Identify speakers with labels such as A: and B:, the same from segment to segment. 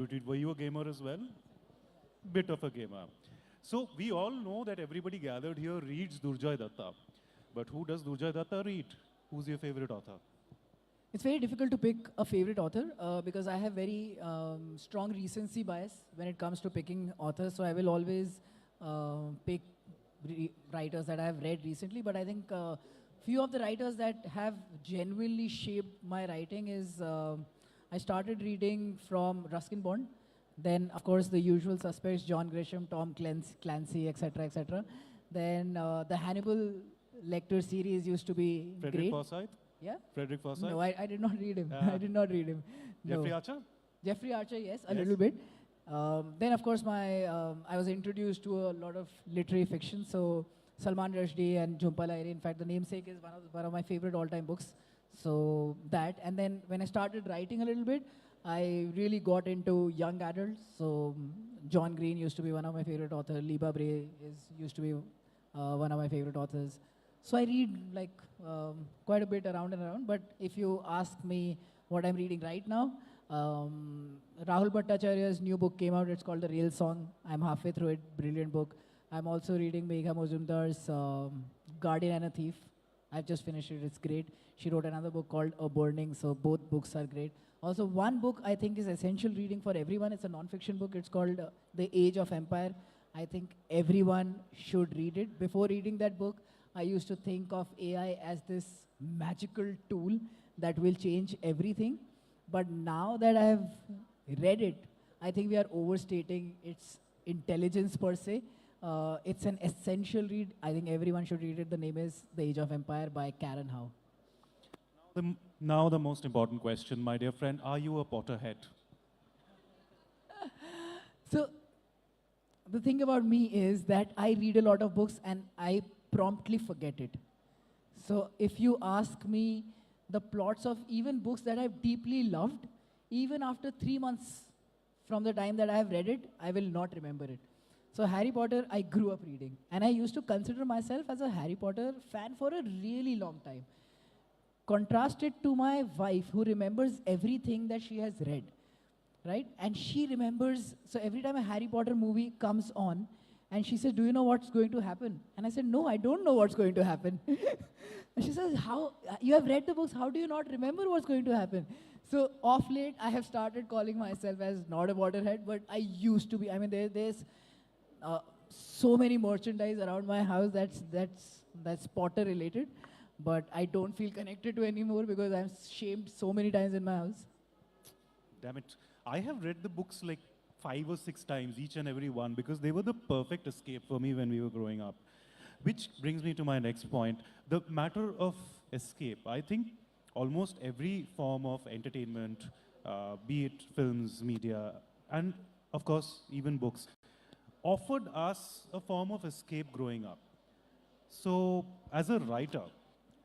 A: Were you a gamer as well? Bit of a gamer. So we all know that everybody gathered here reads Durjay Datta. But who does Durjay Datta read? Who's your favorite author?
B: It's very difficult to pick a favorite author because I have very strong recency bias when it comes to picking authors. So I will always pick writers that I have read recently. But I think few of the writers that have genuinely shaped my writing is I started reading from Ruskin Bond. Then, of course, the usual suspects, John Grisham, Tom Clancy, etc., etc. Then the Hannibal Lecter series used to be
A: Frederick
B: great.
A: Forsyth?
B: Yeah?
A: Frederick Forsyth?
B: No, I did not read him.
A: Yeah.
B: I did not read him. No.
A: Jeffrey Archer?
B: Jeffrey Archer, yes, a
A: Yes.
B: little bit. Then, of course, I was introduced to a lot of literary fiction. So, Salman Rushdie and Jhumpa Lahiri. In fact, The Namesake is one of my favorite all-time books. So that, and then when I started writing a little bit, I really got into young adults. So John Green used to be one of my favorite authors. Liba Bray used to be one of my favorite authors. So I read like quite a bit around and around. But if you ask me what I'm reading right now, Rahul Bhattacharya's new book came out. It's called The Real Song. I'm halfway through it. Brilliant book. I'm also reading Megha Mojumdar's Guardian and a Thief. I've just finished it. It's great. She wrote another book called A Burning. So both books are great. Also, one book I think is essential reading for everyone. It's a non-fiction book. It's called The Age of Empire. I think everyone should read it. Before reading that book, I used to think of AI as this magical tool that will change everything. But now that I have read it, I think we are overstating its intelligence per se. It's an essential read. I think everyone should read it. The name is The Age of Empire by Karen Howe.
A: Now the most important question, my dear friend. Are you a Potterhead?
B: So the thing about me is that I read a lot of books and I promptly forget it. So if you ask me the plots of even books that I've deeply loved, even after 3 months from the time that I have read it, I will not remember it. So Harry Potter, I grew up reading. And I used to consider myself as a Harry Potter fan for a really long time. Contrast it to my wife, who remembers everything that she has read, right? And she remembers, so every time a Harry Potter movie comes on, and she says, do you know what's going to happen? And I said, no, I don't know what's going to happen. And she says, how, you have read the books, how do you not remember what's going to happen? So off late, I have started calling myself as not a Potterhead, but I used to be. I mean, there's so many merchandise around my house that's Potter related. But I don't feel connected to anymore because I'm shamed so many times in my house.
A: Damn it. I have read the books like 5 or 6 times, each and every one, because they were the perfect escape for me when we were growing up. Which brings me to my next point. The matter of escape. I think almost every form of entertainment, be it films, media, and of course, even books, offered us a form of escape growing up. So, as a writer,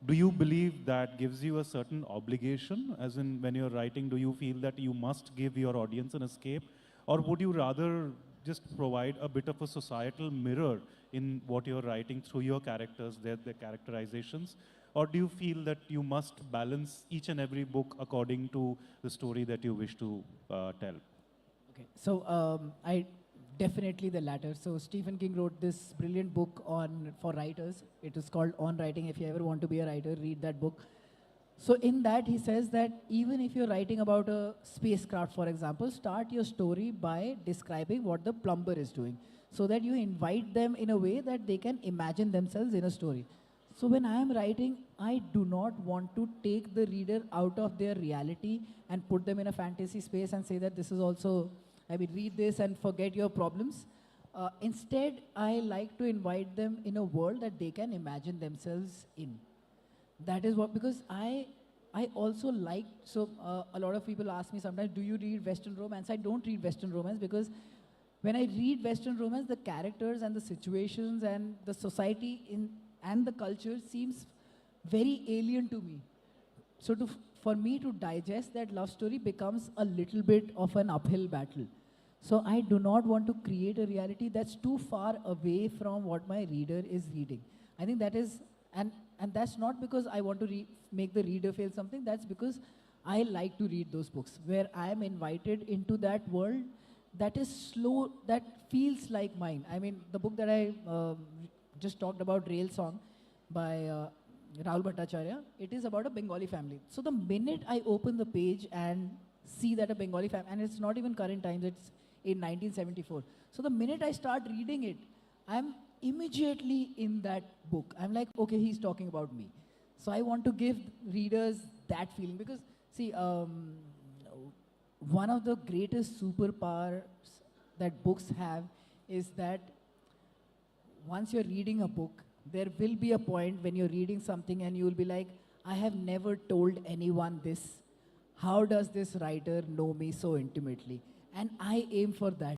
A: do you believe that gives you a certain obligation? As in, when you're writing, do you feel that you must give your audience an escape? Or would you rather just provide a bit of a societal mirror in what you're writing through your characters, their characterizations? Or do you feel that you must balance each and every book according to the story that you wish to tell?
B: Okay, so I definitely the latter. So Stephen King wrote this brilliant book for writers. It is called On Writing. If you ever want to be a writer, read that book. So in that, he says that even if you're writing about a spacecraft, for example, start your story by describing what the plumber is doing, so that you invite them in a way that they can imagine themselves in a story. So when I am writing, I do not want to take the reader out of their reality and put them in a fantasy space and say that this is also, I mean, read this and forget your problems. Instead, I like to invite them in a world that they can imagine themselves in. That is what, because I also like, so a lot of people ask me sometimes, do you read Western romance? I don't read Western romance because when I read Western romance, the characters and the situations and the society and the culture seems very alien to me. So for me to digest that love story becomes a little bit of an uphill battle. So I do not want to create a reality that's too far away from what my reader is reading. I think that is, and that's not because I want to make the reader feel something, that's because I like to read those books where I am invited into that world that is slow, that feels like mine. I mean, the book that I just talked about, Rail Song, by Rahul Bhattacharya, it is about a Bengali family. So the minute I open the page and see that a Bengali family, and it's not even current times, it's in 1974. So the minute I start reading it, I'm immediately in that book. I'm like, okay, he's talking about me. So I want to give readers that feeling because, see, one of the greatest superpowers that books have is that once you're reading a book, there will be a point when you're reading something and you'll be like, I have never told anyone this. How does this writer know me so intimately? And I aim for that.